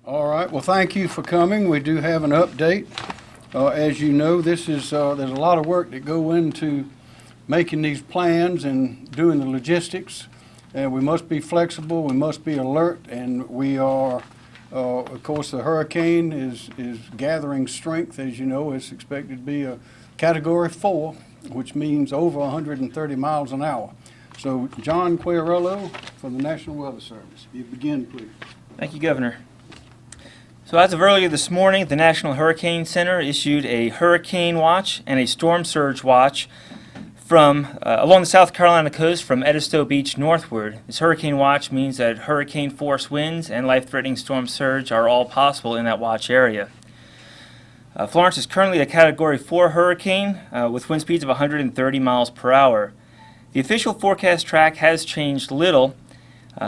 All right. Well, thank you for coming. We do have an update. As you know, this is there's a lot of work that go into making these plans and doing the logistics. And we must be flexible. We must be alert. And we are, of course, the hurricane is gathering strength. As you know, it's expected to be a Category 4, which means over 130 miles an hour. So, John Quiarello from the National Weather Service. You begin, please. Thank you, Governor. So as of earlier this morning, the National Hurricane Center issued a hurricane watch and a storm surge watch from along the South Carolina coast from Edisto Beach northward. This hurricane watch means that hurricane force winds and life-threatening storm surge are all possible in that watch area. Florence is currently a Category 4 hurricane with wind speeds of 130 miles per hour. The official forecast track has changed little,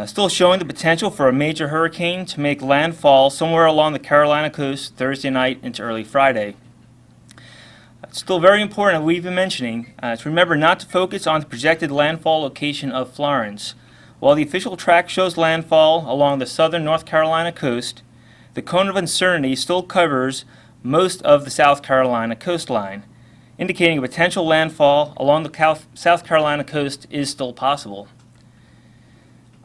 still showing the potential for a major hurricane to make landfall somewhere along the Carolina coast Thursday night into early Friday. It's still very important, as we've been mentioning, to remember not to focus on the projected landfall location of Florence. While the official track shows landfall along the southern North Carolina coast, the cone of uncertainty still covers most of the South Carolina coastline, indicating a potential landfall along the South Carolina coast is still possible.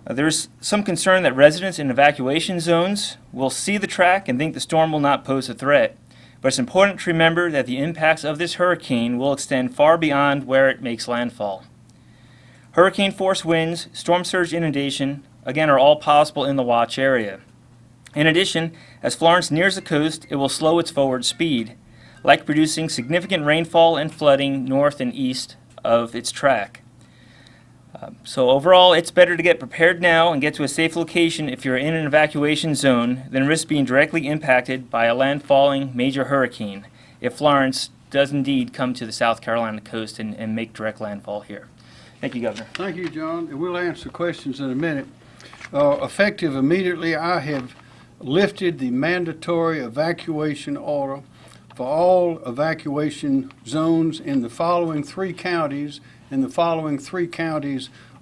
There is some concern that residents in evacuation zones will see the track and think the storm will not pose a threat. But it's important to remember that the impacts of this hurricane will extend far beyond where it makes landfall. Hurricane force winds, storm surge inundation, again, are all possible in the watch area. In addition, as Florence nears the coast, it will slow its forward speed, like producing significant rainfall and flooding north and east of its track. So overall, it's better to get prepared now and get to a safe location if you're in an evacuation zone than risk being directly impacted by a landfalling major hurricane if Florence does indeed come to the South Carolina coast and make direct landfall here. Thank you, Governor. Thank you, John. And we'll answer questions in a minute. Effective immediately, I have lifted the mandatory evacuation order for all evacuation zones in the following 3 counties,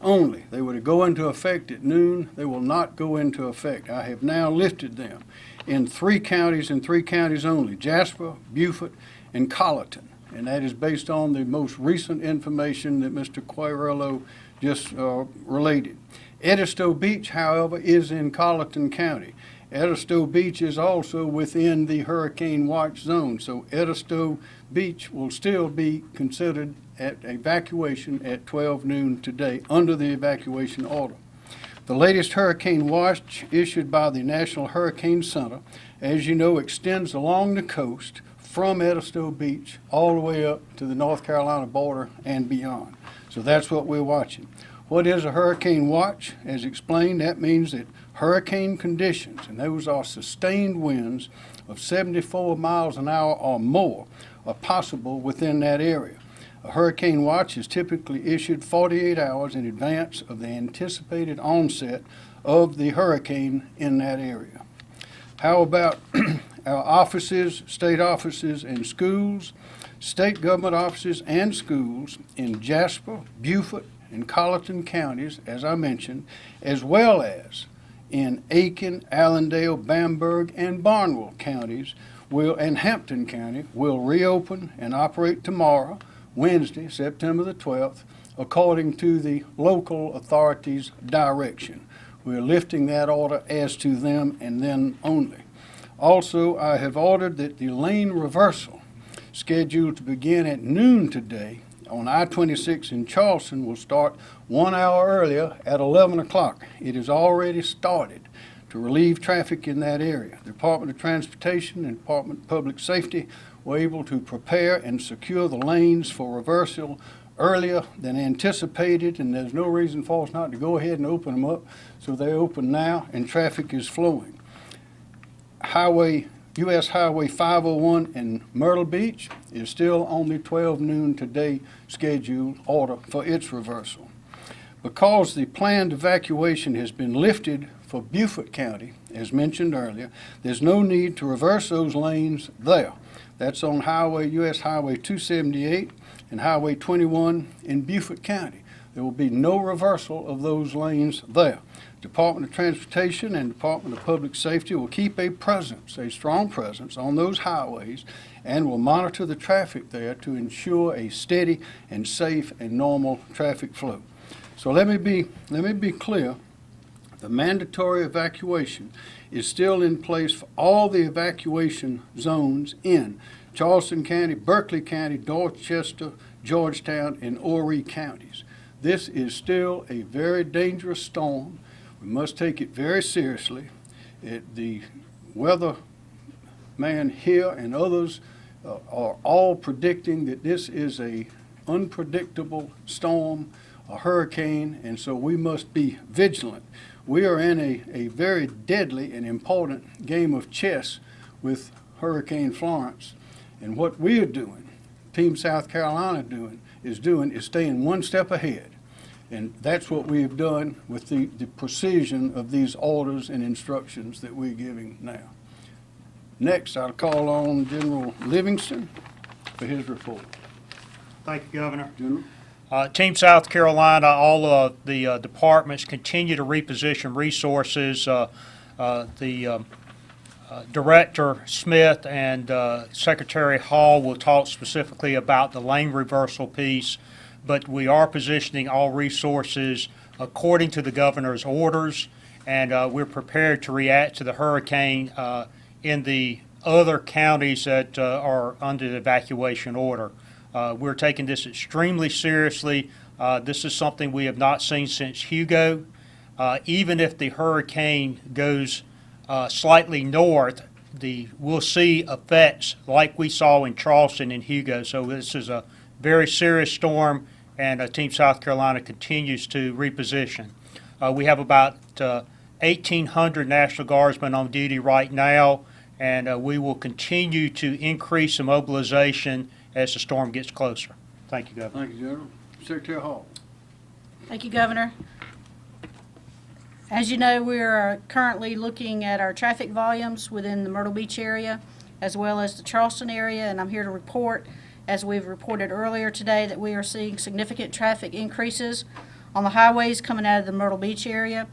only. They were to go into effect at noon. They will not go into effect. I have now lifted them in 3 counties and 3 counties only: Jasper, Beaufort, and Colleton. And that is based on the most recent information that Mr. Quiarello just related. Edisto Beach, however, is in Colleton County. Edisto Beach is also within the hurricane watch zone, so Edisto Beach will still be considered at evacuation at 12 noon today under the evacuation order. The latest hurricane watch issued by the National Hurricane Center, as you know, extends along the coast from Edisto Beach all the way up to the North Carolina border and beyond. So that's what we're watching. What is a hurricane watch? As explained, that means that hurricane conditions, and those are sustained winds of 74 miles an hour or more, are possible within that area. A hurricane watch is typically issued 48 hours in advance of the anticipated onset of the hurricane in that area. How about our offices, state offices, and schools? State government offices and schools in Jasper, Beaufort, and Colleton counties, as I mentioned, as well as in Aiken, Allendale, Bamberg, and Barnwell counties and Hampton County will reopen and operate tomorrow, Wednesday, September the 12th, according to the local authorities' direction. We're lifting that order as to them and then only. Also, I have ordered that the lane reversal scheduled to begin at noon today on I-26 in Charleston will start 1 hour earlier at 11 o'clock. It has already started to relieve traffic in that area. The Department of Transportation and Department of Public Safety were able to prepare and secure the lanes for reversal earlier than anticipated, and there's no reason for us not to go ahead and open them up. So they're open now and traffic is flowing. U.S. Highway 501 in Myrtle Beach is still on the 12 noon today scheduled order for its reversal. Because the planned evacuation has been lifted for Beaufort County, as mentioned earlier, there's no need to reverse those lanes there. That's on U.S. Highway 278 and Highway 21 in Beaufort County. There will be no reversal of those lanes there. Department of Transportation and Department of Public Safety will keep a presence, a strong presence on those highways, and will monitor the traffic there to ensure a steady and safe and normal traffic flow. So let me be clear. The mandatory evacuation is still in place for all the evacuation zones in Charleston County, Berkeley County, Dorchester, Georgetown, and Horry counties. This is still a very dangerous storm. We must take it very seriously. The weather man here and others are all predicting that this is a unpredictable storm, a hurricane, and so we must be vigilant. We are in a very deadly and important game of chess with Hurricane Florence, and what we are doing, Team South Carolina is staying one step ahead. And that's what we have done with the precision of these orders and instructions that we're giving now. Next, I'll call on General Livingston for his report. Thank you, Governor. General? Team South Carolina, all of the departments continue to reposition resources. Director Smith and Secretary Hall will talk specifically about the lane reversal piece, but we are positioning all resources according to the governor's orders, and we're prepared to react to the hurricane in the other counties that are under the evacuation order. We're taking this extremely seriously. This is something we have not seen since Hugo. Even if the hurricane goes slightly north, we'll see effects like we saw in Charleston and Hugo. So this is a very serious storm, and Team South Carolina continues to reposition. We have about 1,800 National Guardsmen on duty right now, and we will continue to increase the mobilization as the storm gets closer. Thank you, Governor. Thank you, General. Secretary Hall. Thank you, Governor. As you know, we are currently looking at our traffic volumes within the Myrtle Beach area as well as the Charleston area, and I'm here to report, as we've reported earlier today, that we are seeing significant traffic increases on the highways coming out of the Myrtle Beach area,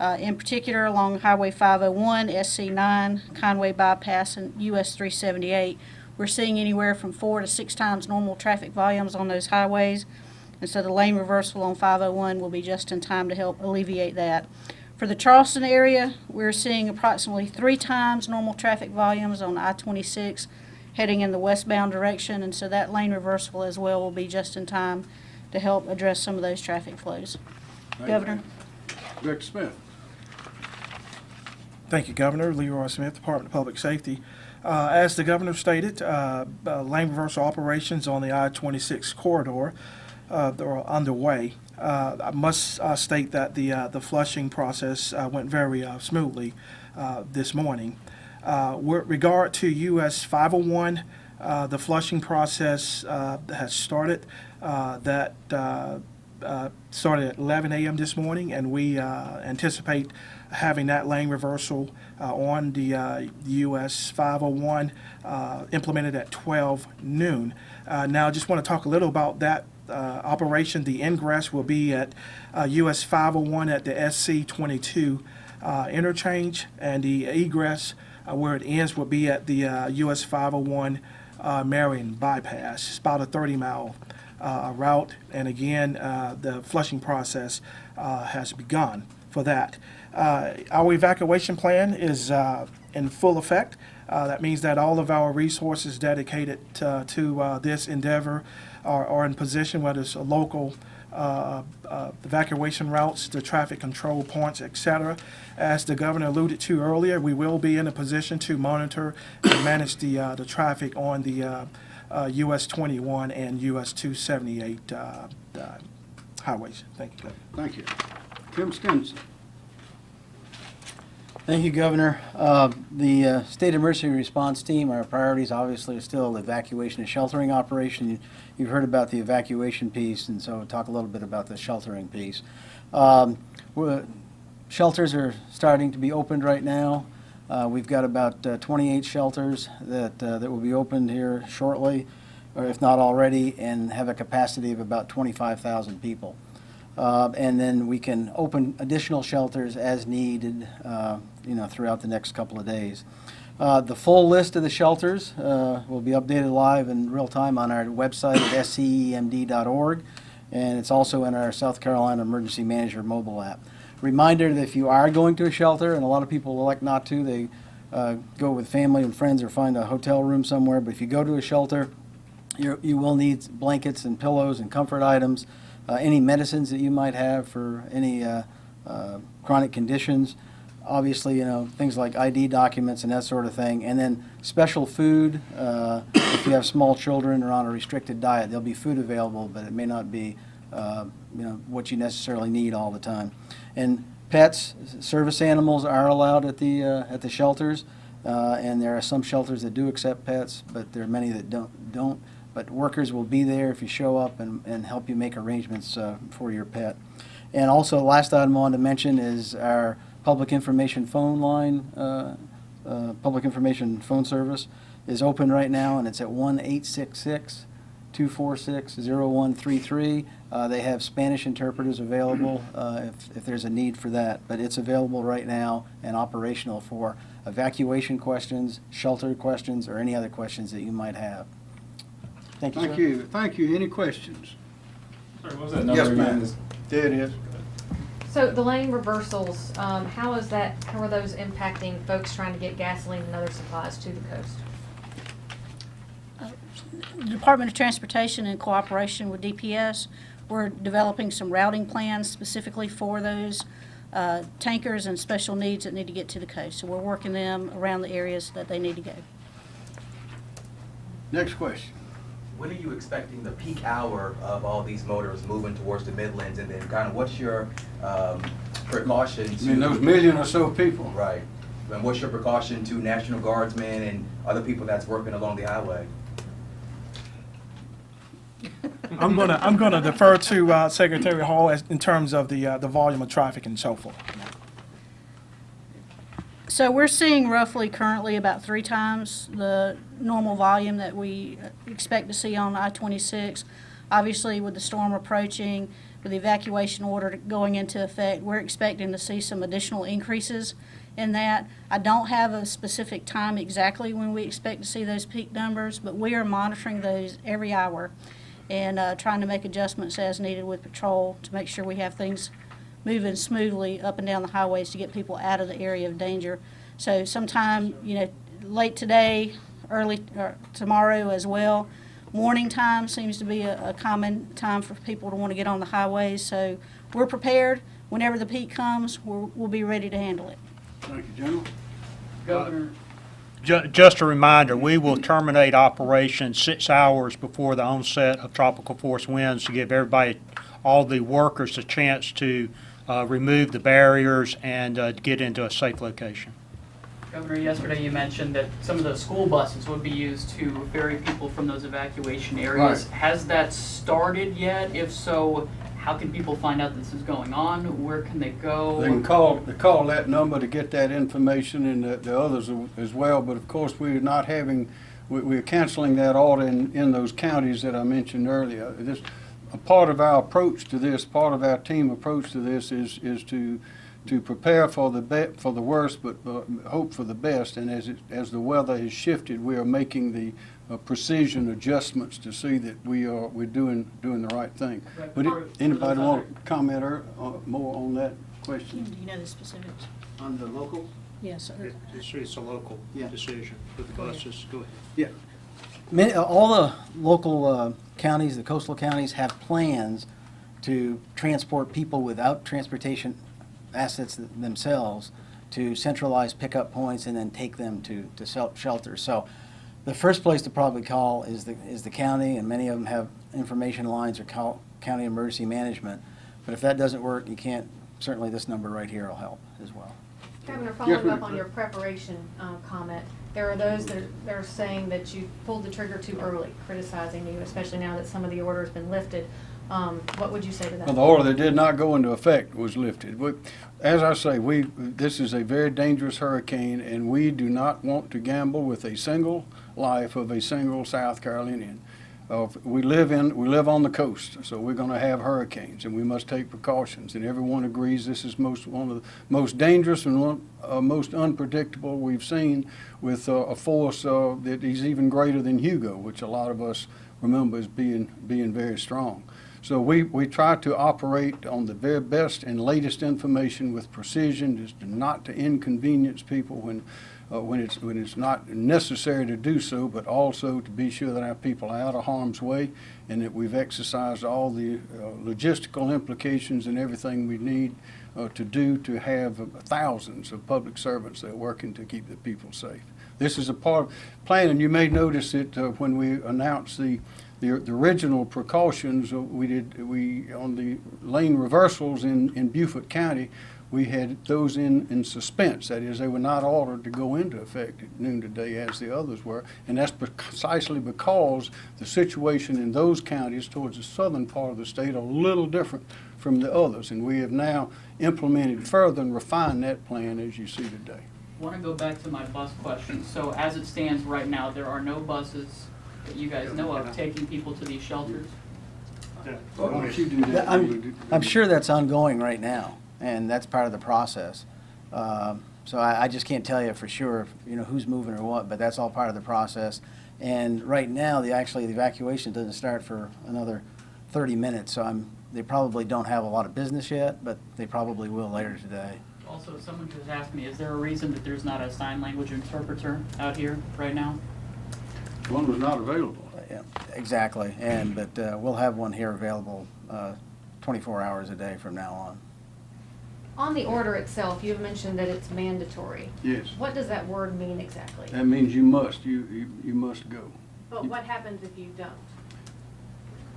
in particular along Highway 501, SC9, Conway Bypass, and US 378. We're seeing anywhere from 4 to 6 times normal traffic volumes on those highways, and so the lane reversal on 501 will be just in time to help alleviate that. For the Charleston area, we're seeing approximately 3 times normal traffic volumes on I-26 heading in the westbound direction, and so that lane reversal as well will be just in time to help address some of those traffic flows. Thank Governor? you. Director Smith. Thank you, Governor. Leroy Smith, Department of Public Safety. As the Governor stated, lane reversal operations on the I-26 corridor are underway. I must state that the flushing process went very smoothly this morning. With regard to US 501, the flushing process has started. That started at 11 a.m. this morning, and we anticipate having that lane reversal on the US 501 implemented at 12 noon. Now, I just want to talk a little about that operation. The ingress will be at US 501 at the SC22 interchange, and the egress where it ends will be at the US 501 Marion bypass. It's about a 30-mile route, and again, the flushing process has begun for that. Our evacuation plan is in full effect. That means that all of our resources dedicated to this endeavor are in position, whether it's a local evacuation routes, the traffic control points, etc. As the Governor alluded to earlier, we will be in a position to monitor and manage the traffic on the US 21 and US 278 highways. Thank you, Governor. Thank you. Tim Stinson. Thank you, Governor. The State Emergency Response Team, our priorities obviously are still evacuation and sheltering operation. You've heard about the evacuation piece, and so we'll talk a little bit about the sheltering piece. Shelters are starting to be opened right now. We've got about 28 shelters that will be opened here shortly, or if not already, and have a capacity of about 25,000 people. And then we can open additional shelters as needed, throughout the next couple of days. The full list of the shelters will be updated live in real time on our website at scemd.org, and it's also in our South Carolina Emergency Manager mobile app. Reminder that if you are going to a shelter, and a lot of people elect not to, they go with family and friends or find a hotel room somewhere, but if you go to a shelter, you will need blankets and pillows and comfort items, any medicines that you might have for any chronic conditions. Obviously, things like ID documents and that sort of thing. And then special food, if you have small children or on a restricted diet, there'll be food available, but it may not be, what you necessarily need all the time. And pets, service animals are allowed at the shelters, and there are some shelters that do accept pets, but there are many that don't. But workers will be there if you show up and help you make arrangements for your pet. And also, the last item I wanted to mention is our public information phone line, public information phone service is open right now, and it's at 1-866-246-0133. They have Spanish interpreters available if there's a need for that, but it's available right now and operational for evacuation questions, shelter questions, or any other questions that you might have. Thank you, sir. Thank you. Thank you. Any questions? Sorry, what was that number Yes, again? ma'am. There it is. So the lane reversals, how are those impacting folks trying to get gasoline and other supplies to the coast? The Department of Transportation, in cooperation with DPS, we're developing some routing plans specifically for those tankers and special needs that need to get to the coast. So we're working them around the areas that they need to go. Next question. When are you expecting the peak hour of all these motors moving towards the Midlands, and then kind of what's your precaution I to... mean, those million or so people. Right. And what's your precaution to National Guardsmen and other people that's working along the highway? I'm gonna defer to Secretary Hall in terms of the volume of traffic and so forth. So we're seeing roughly currently about 3 times the normal volume that we expect to see on I-26. Obviously, with the storm approaching, with the evacuation order going into effect, we're expecting to see some additional increases in that. I don't have a specific time exactly when we expect to see those peak numbers, but we are monitoring those every hour and trying to make adjustments as needed with patrol to make sure we have things moving smoothly up and down the highways to get people out of the area of danger. So sometime, late today, early tomorrow as well. Morning time seems to be a common time for people to want to get on the highways. So we're prepared. Whenever the peak comes, we'll be ready to handle it. Thank you, General. Governor, Just a reminder, we will terminate operations 6 hours before the onset of tropical force winds to give everybody, all the workers, a chance to remove the barriers and get into a safe location. Governor, yesterday you mentioned that some of the school buses would be used to ferry people from those evacuation areas. Right. Has that started yet? If so, how can people find out this is going on? Where can they go? They can call that number to get that information, and the others as well. But of course, we're not having, we're canceling that order in those counties that I mentioned earlier. A part of our approach to this, part of our team approach to this is to prepare for the worst, but hope for the best. And as the weather has shifted, we are making the precision adjustments to see that we're doing the right thing. Right. But For anybody those want to comment more on that question? Do you know the specifics? On the local? Yes, sir. It's a local Yeah. decision with the buses. Go ahead. Yeah. All the local counties, the coastal counties, have plans to transport people without transportation assets themselves to centralized pickup points and then take them to shelters. So the first place to probably call is the county, and many of them have information lines or county emergency management. But if that doesn't work, you can't, certainly this number right here will help as well. Governor, Yes, following ma'am. up on your preparation comment, there are those that are saying that you pulled the trigger too early, criticizing you, especially now that some of the order has been lifted. What would you say to that? Well, the order that did not go into effect was lifted. As I say, this is a very dangerous hurricane, and we do not want to gamble with a single life of a single South Carolinian. We live on the coast, so we're going to have hurricanes, and we must take precautions. And everyone agrees this is one of the most dangerous and most unpredictable we've seen, with a force that is even greater than Hugo, which a lot of us remember as being very strong. So we try to operate on the very best and latest information with precision, just not to inconvenience people when it's not necessary to do so, but also to be sure that our people are out of harm's way, and that we've exercised all the logistical implications and everything we need to do to have thousands of public servants that are working to keep the people safe. This is a part of plan, and you may notice that when we announced the original precautions, we on the lane reversals in Beaufort County, we had those in suspense. That is, they were not ordered to go into effect at noon today as the others were, and that's precisely because the situation in those counties towards the southern part of the state are a little different from the others, and we have now implemented further and refined that plan as you see today. I want to go back to my bus question. So as it stands right now, there are no buses that you guys know of taking people to these shelters? Why don't you do that? I'm sure that's ongoing right now, and that's part of the process. So I just can't tell you for sure, who's moving or what, but that's all part of the process. And right now, the evacuation doesn't start for another 30 minutes, so they probably don't have a lot of business yet, but they probably will later today. Also, someone just asked me, is there a reason that there's not a sign language interpreter out here right now? One was not available. Yeah, exactly, but we'll have one here available 24 hours a day from now on. On the order itself, you mentioned that it's mandatory. Yes. What does that word mean exactly? That means you must go. But what happens if you don't?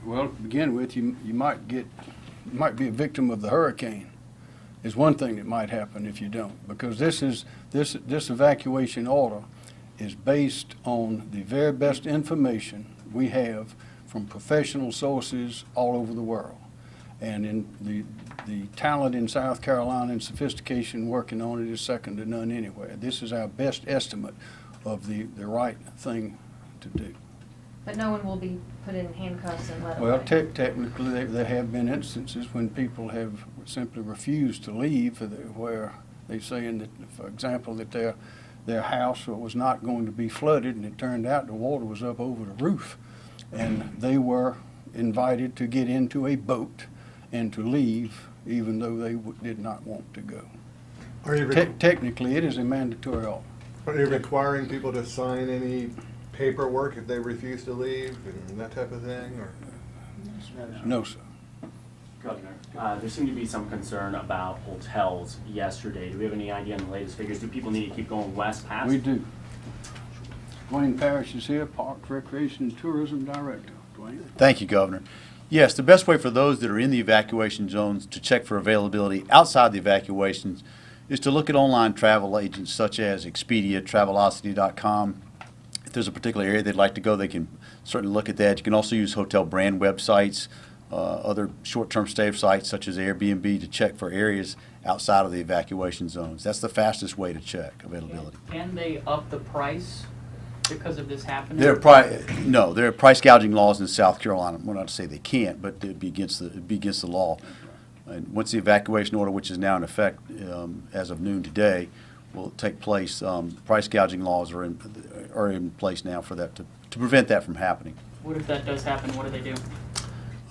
Well, to begin with, you might be a victim of the hurricane. Is one thing that might happen if you don't, because this evacuation order is based on the very best information we have from professional sources all over the world. And in the talent in South Carolina and sophistication working on it is second to none anywhere. This is our best estimate of the right thing to do. But no one will be put in handcuffs and let Well, away? technically, there have been instances when people have simply refused to leave, where they say, for example, that their house was not going to be flooded, and it turned out the water was up over the roof, and they were invited to get into a boat and to leave, even though they did not want to go. Technically, it is a mandatory order. Are you requiring people to sign any paperwork if they refuse to leave and that type of thing? Or? No, sir. Governor, there seemed to be some concern about hotels yesterday. Do we have any idea on the latest figures? Do people need to keep going west past? We do. Dwayne Parrish is here, Parks, Recreation, and Tourism Director. Dwayne? Thank you, Governor. Yes, the best way for those that are in the evacuation zones to check for availability outside the evacuations is to look at online travel agents such as Expedia, Travelocity.com. If there's a particular area they'd like to go, they can certainly look at that. You can also use hotel brand websites, other short-term stay sites such as Airbnb to check for areas outside of the evacuation zones. That's the fastest way to check availability. Can they up the price because of this happening? There are price gouging laws in South Carolina. We're not to say they can't, but it'd be against the law. And once the evacuation order, which is now in effect as of noon today, will take place, price gouging laws are in place now for that to prevent that from happening. What if that does happen? What do they do?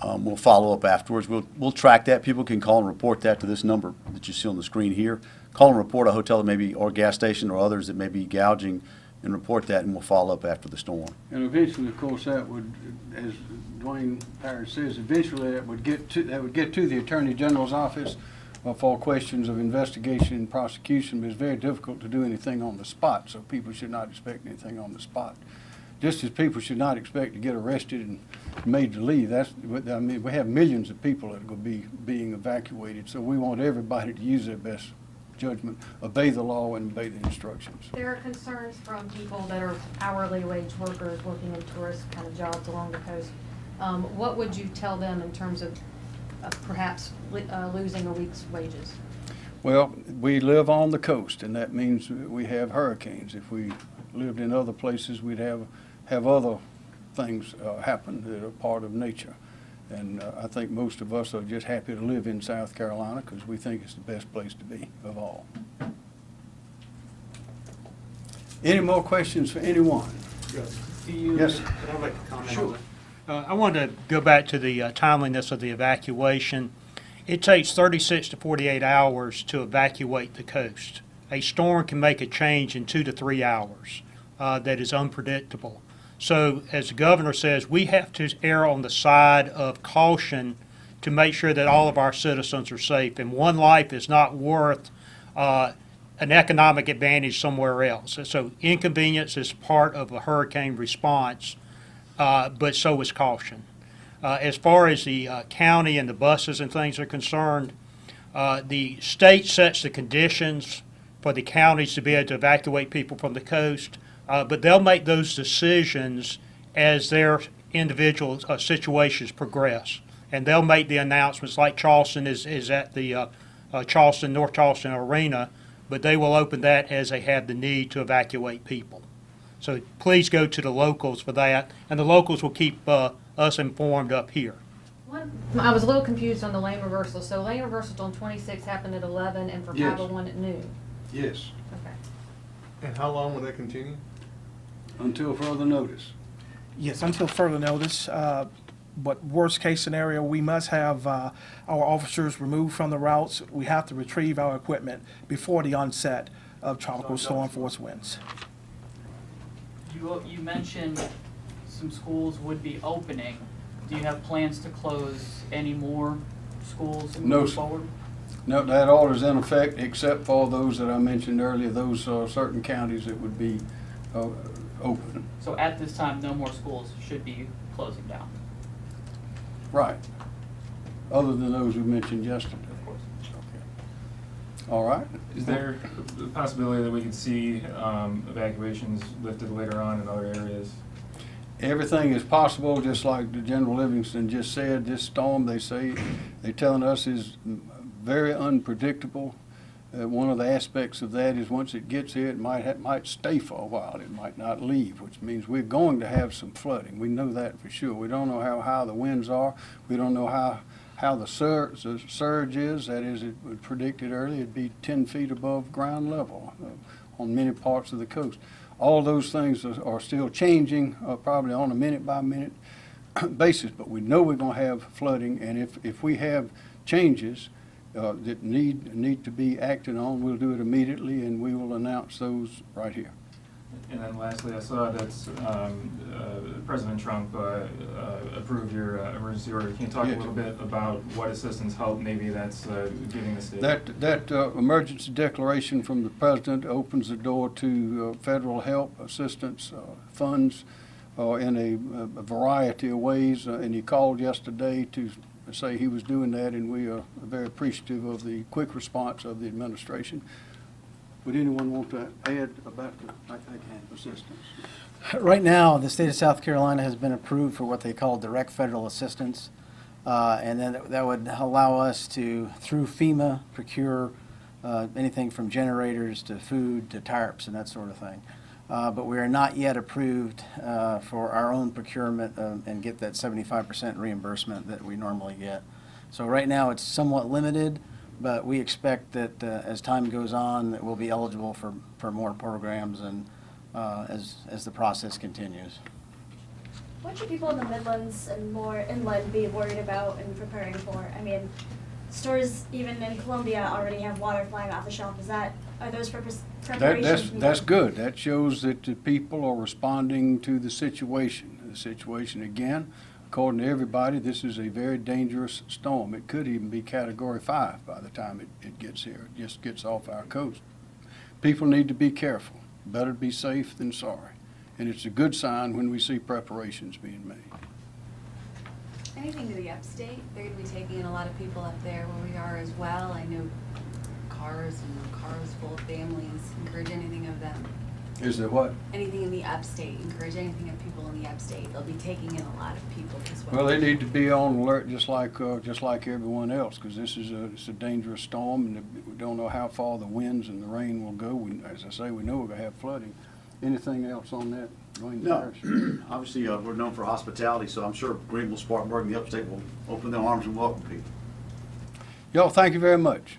We'll follow up afterwards. We'll track that. People can call and report that to this number that you see on the screen here. Call and report a hotel that may be, or gas station or others that may be gouging, and report that, and we'll follow up after the storm. And eventually, of course, that would, as Dwayne Parrish says, eventually that would get to the Attorney General's office for questions of investigation and prosecution, but it's very difficult to do anything on the spot, so people should not expect anything on the spot. Just as people should not expect to get arrested and made to leave. We have millions of people that are going to be being evacuated, so we want everybody to use their best judgment, obey the law, and obey the instructions. There are concerns from people that are hourly wage workers working in tourist kind of jobs along the coast. What would you tell them in terms of perhaps losing a week's wages? Well, we live on the coast, and that means we have hurricanes. If we lived in other places, we'd have other things happen that are part of nature. And I think most of us are just happy to live in South Carolina because we think it's the best place to be of all. Any more questions for anyone? Yes. Could I make a comment Sure. on that? I wanted to go back to the timeliness of the evacuation. It takes 36 to 48 hours to evacuate the coast. A storm can make a change in 2 to 3 hours that is unpredictable. So, as the governor says, we have to err on the side of caution to make sure that all of our citizens are safe. And one life is not worth an economic advantage somewhere else. So inconvenience is part of a hurricane response, but so is caution. As far as the county and the buses and things are concerned, the state sets the conditions for the counties to be able to evacuate people from the coast, but they'll make those decisions as their individual situations progress. And they'll make the announcements, like Charleston is at the North Charleston Arena, but they will open that as they have the need to evacuate people. So please go to the locals for that, and the locals will keep us informed up here. I was a little confused on the lane reversal. So lane reversals on 26 happened at 11 and for Yes. 501 at noon. Yes, Okay. And how long will that continue? until further notice. Yes, until further notice. But worst case scenario, we must have our officers removed from the routes. We have to retrieve our equipment before the onset of tropical storm force winds. You mentioned some schools would be opening. Do you have plans to close any more schools No, moving sir. forward? No, that order's in effect, except for those that I mentioned earlier, those certain counties that would be open. So at this time, no more schools should be closing down. Right. Other than those we mentioned yesterday. Of course. Okay. All right. Is there a possibility that we could see evacuations lifted later on in other areas? Everything is possible, just like the General Livingston just said. This storm, they're telling us, is very unpredictable. One of the aspects of that is once it gets here, it might stay for a while. It might not leave, which means we're going to have some flooding. We know that for sure. We don't know how high the winds are. We don't know how the surge is. That is, it was predicted earlier it'd be 10 feet above ground level on many parts of the coast. All those things are still changing, probably on a minute-by-minute basis, but we know we're going to have flooding, and if we have changes that need to be acted on, we'll do it immediately, and we will announce those right here. And then lastly, I saw that President Trump approved your emergency order. Can you talk Yes. a little bit about what assistance help maybe that's giving the state? That emergency declaration from the president opens the door to federal help, assistance, funds in a variety of ways. And he called yesterday to say he was doing that, and we are very appreciative of the quick response of the administration. Would anyone want to add about the assistance? Right now, the state of South Carolina has been approved for what they call direct federal assistance. And then that would allow us to, through FEMA, procure anything from generators to food to tarps and that sort of thing. But we are not yet approved for our own procurement and get that 75% reimbursement that we normally get. So right now, it's somewhat limited, but we expect that as time goes on, that we'll be eligible for more programs and as the process continues. What should people in the Midlands and more inland be worried about and preparing for? I mean, stores even in Columbia already have water flying off the shelf. Are those preparations? That's good. That shows that the people are responding to the situation. The situation, again, according to everybody, this is a very dangerous storm. It could even be Category 5 by the time it gets here. It just gets off our coast. People need to be careful. Better to be safe than sorry. And it's a good sign when we see preparations being made. Anything to the upstate, they're going to be taking in a lot of people up there where we are as well. I know cars full of families, encourage anything of them. Is there what? Anything in the upstate, encourage anything of people in the upstate. They'll be taking in a lot of people as well. Well, they need to be on alert just like everyone else, because this is it's a dangerous storm, and we don't know how far the winds and the rain will go. As I say, we know we're going to have flooding. Anything else on that? Going No, there. obviously, we're known for hospitality, so I'm sure Greenville, Spartanburg, and the upstate will open their arms and welcome people. Y'all, thank you very much.